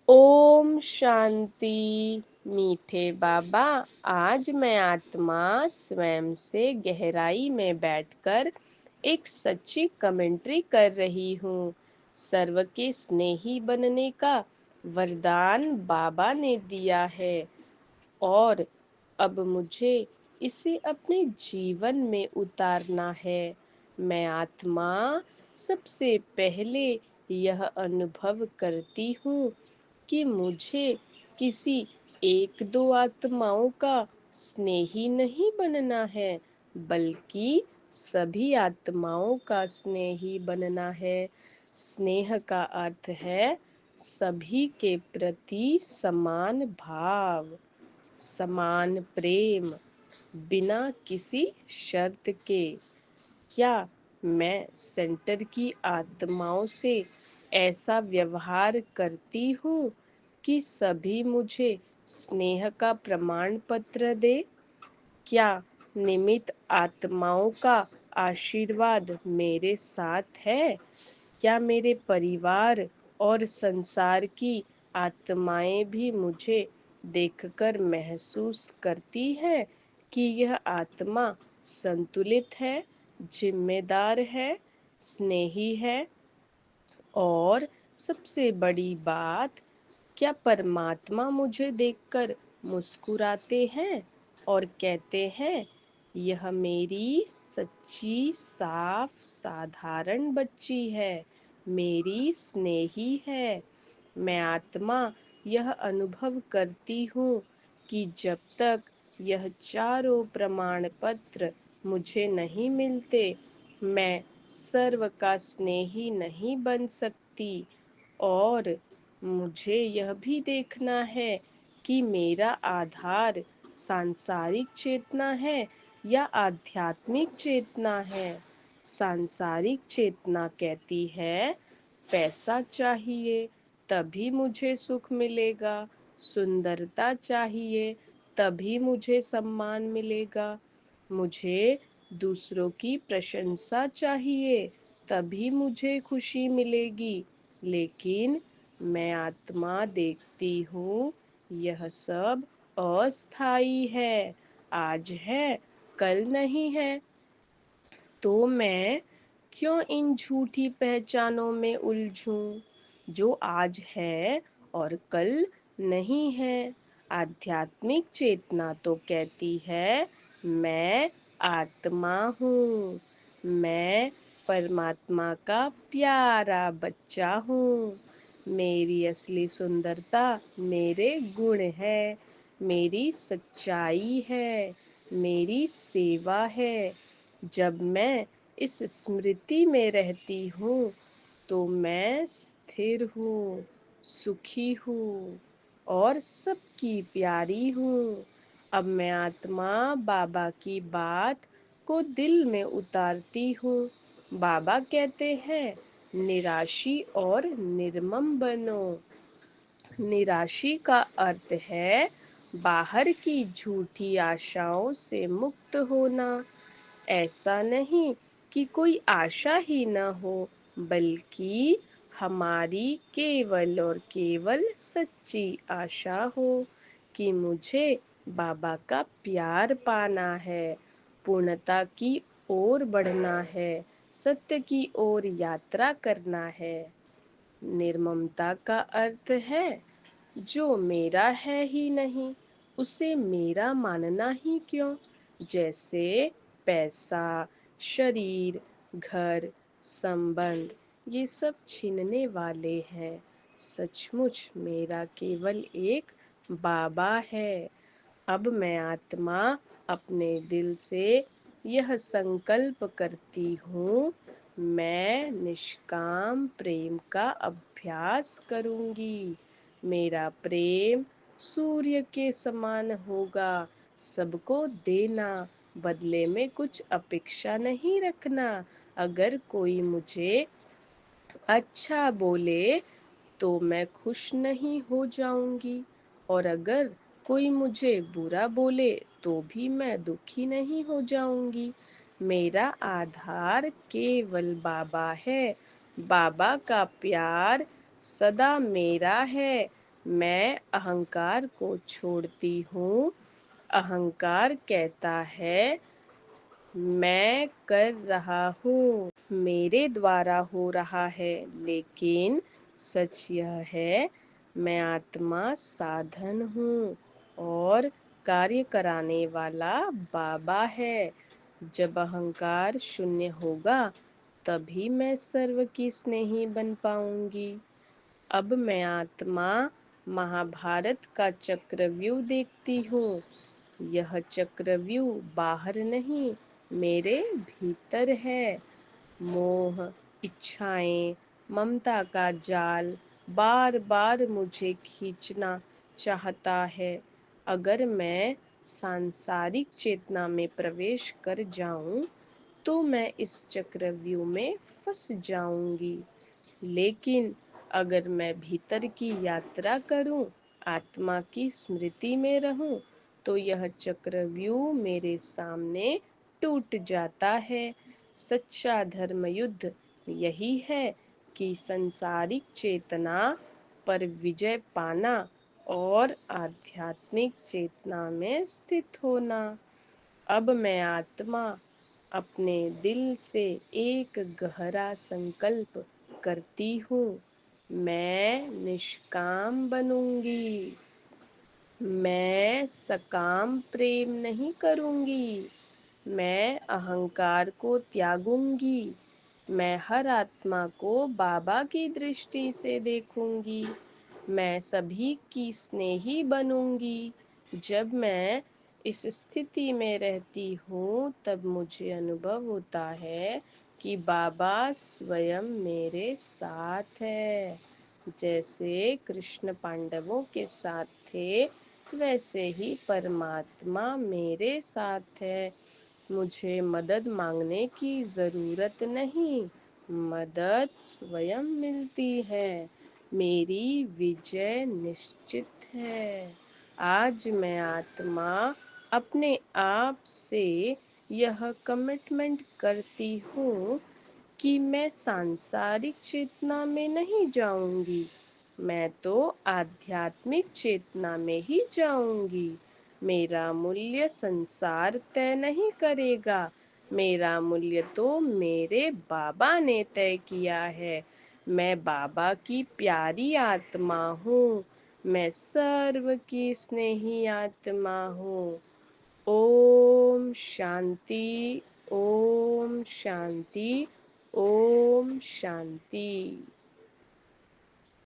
ओम शांति। मीठे बाबा, आज मैं आत्मा स्वयं से गहराई में बैठकर एक सच्ची कमेंट्री कर रही हूँ। सर्व के स्नेही बनने का वरदान बाबा ने दिया है और अब मुझे इसे अपने जीवन में उतारना है। मैं आत्मा सबसे पहले यह अनुभव करती हूँ कि मुझे किसी एक दो आत्माओं का स्नेही नहीं बनना है, बल्कि सभी आत्माओं का स्नेही बनना है। स्नेह का अर्थ है सभी के प्रति समान भाव, समान प्रेम, बिना किसी शर्त के। क्या मैं सेंटर की आत्माओं से ऐसा व्यवहार करती हूँ कि सभी मुझे स्नेह का प्रमाण पत्र दे? क्या निमित्त आत्माओं का आशीर्वाद मेरे साथ है? क्या मेरे परिवार और संसार की आत्माएं भी मुझे देखकर महसूस करती है कि यह आत्मा संतुलित है, जिम्मेदार है, स्नेही है? और सबसे बड़ी बात, क्या परमात्मा मुझे देखकर मुस्कुराते हैं और कहते हैं, यह मेरी सच्ची, साफ, साधारण बच्ची है, मेरी स्नेही है? मैं आत्मा यह अनुभव करती हूँ कि जब तक यह चारों प्रमाण पत्र मुझे नहीं मिलते, मैं सर्व का स्नेही नहीं बन सकती। और मुझे यह भी देखना है कि मेरा आधार सांसारिक चेतना है या आध्यात्मिक चेतना है। सांसारिक चेतना कहती है, पैसा चाहिए तभी मुझे सुख मिलेगा, सुंदरता चाहिए तभी मुझे सम्मान मिलेगा, मुझे दूसरों की प्रशंसा चाहिए तभी मुझे खुशी मिलेगी। लेकिन मैं आत्मा देखती हूँ, यह सब अस्थाई है, आज है, कल नहीं है। तो मैं क्यों इन झूठी पहचानों में उलझूं, जो आज है और कल नहीं है? आध्यात्मिक चेतना तो कहती है, मैं आत्मा हूँ, मैं परमात्मा का प्यारा बच्चा हूँ। मेरी असली सुंदरता मेरे गुण है, मेरी सच्चाई है, मेरी सेवा है। जब मैं इस स्मृति में रहती हूँ तो मैं स्थिर हूँ, सुखी हूँ और सबकी प्यारी हूँ। अब मैं आत्मा बाबा की बात को दिल में उतारती हूँ। बाबा कहते हैं, निराशी और निर्मम बनो। निराशी का अर्थ है बाहर की झूठी आशाओं से मुक्त होना। ऐसा नहीं कि कोई आशा ही न हो, बल्कि हमारी केवल और केवल सच्ची आशा हो कि मुझे बाबा का प्यार पाना है, पूर्णता की ओर बढ़ना है, सत्य की ओर यात्रा करना है। निर्ममता का अर्थ है जो मेरा है ही नहीं, उसे मेरा मानना ही क्यों? जैसे पैसा, शरीर, घर, संबंध, ये सब छीनने वाले हैं। सचमुच मेरा केवल एक बाबा है। अब मैं आत्मा अपने दिल से यह संकल्प करती हूँ, मैं निष्काम प्रेम का अभ्यास करूँगी। मेरा प्रेम सूर्य के समान होगा, सबको देना, बदले में कुछ अपेक्षा नहीं रखना। अगर कोई मुझे अच्छा बोले तो मैं खुश नहीं हो जाऊंगी, और अगर कोई मुझे बुरा बोले तो भी मैं दुखी नहीं हो जाऊंगी। मेरा आधार केवल बाबा है। बाबा का प्यार सदा मेरा है। मैं अहंकार को छोड़ती हूँ। अहंकार कहता है मैं कर रहा हूँ, मेरे द्वारा हो रहा है, लेकिन सच यह है मैं आत्मा साधन हूँ और कार्य कराने वाला बाबा है। जब अहंकार शून्य होगा तभी मैं सर्व की स्नेही बन पाऊंगी। अब मैं आत्मा महाभारत का चक्रव्यूह देखती हूँ। यह चक्रव्यूह बाहर नहीं, मेरे भीतर है। मोह, इच्छाएं, ममता का जाल बार बार मुझे खींचना चाहता है। अगर मैं सांसारिक चेतना में प्रवेश कर जाऊं तो मैं इस चक्रव्यूह में फंस जाऊंगी। लेकिन अगर मैं भीतर की यात्रा करूं, आत्मा की स्मृति में रहूं, तो यह चक्रव्यूह मेरे सामने टूट जाता है। सच्चा धर्म युद्ध यही है कि संसारिक चेतना पर विजय पाना और आध्यात्मिक चेतना में स्थित होना। अब मैं आत्मा अपने दिल से एक गहरा संकल्प करती हूँ। मैं निष्काम बनूंगी। मैं सकाम प्रेम नहीं करूंगी। मैं अहंकार को त्यागूंगी। मैं हर आत्मा को बाबा की दृष्टि से देखूंगी। मैं सभी की स्नेही बनूंगी। जब मैं इस स्थिति में रहती हूँ तब मुझे अनुभव होता है कि बाबा स्वयं मेरे साथ है। जैसे कृष्ण पांडवों के साथ थे, वैसे ही परमात्मा मेरे साथ है। मुझे मदद मांगने की जरूरत नहीं, मदद स्वयं मिलती है। मेरी विजय निश्चित है। आज मैं आत्मा अपने आप से यह कमिटमेंट करती हूँ कि मैं सांसारिक चेतना में नहीं जाऊंगी, मैं तो आध्यात्मिक चेतना में ही जाऊंगी। मेरा मूल्य संसार तय नहीं करेगा, मेरा मूल्य तो मेरे बाबा ने तय किया है। मैं बाबा की प्यारी आत्मा हूँ। मैं सर्व की स्नेही आत्मा हूँ। ओम शांति। ओम शांति। ओम शांति।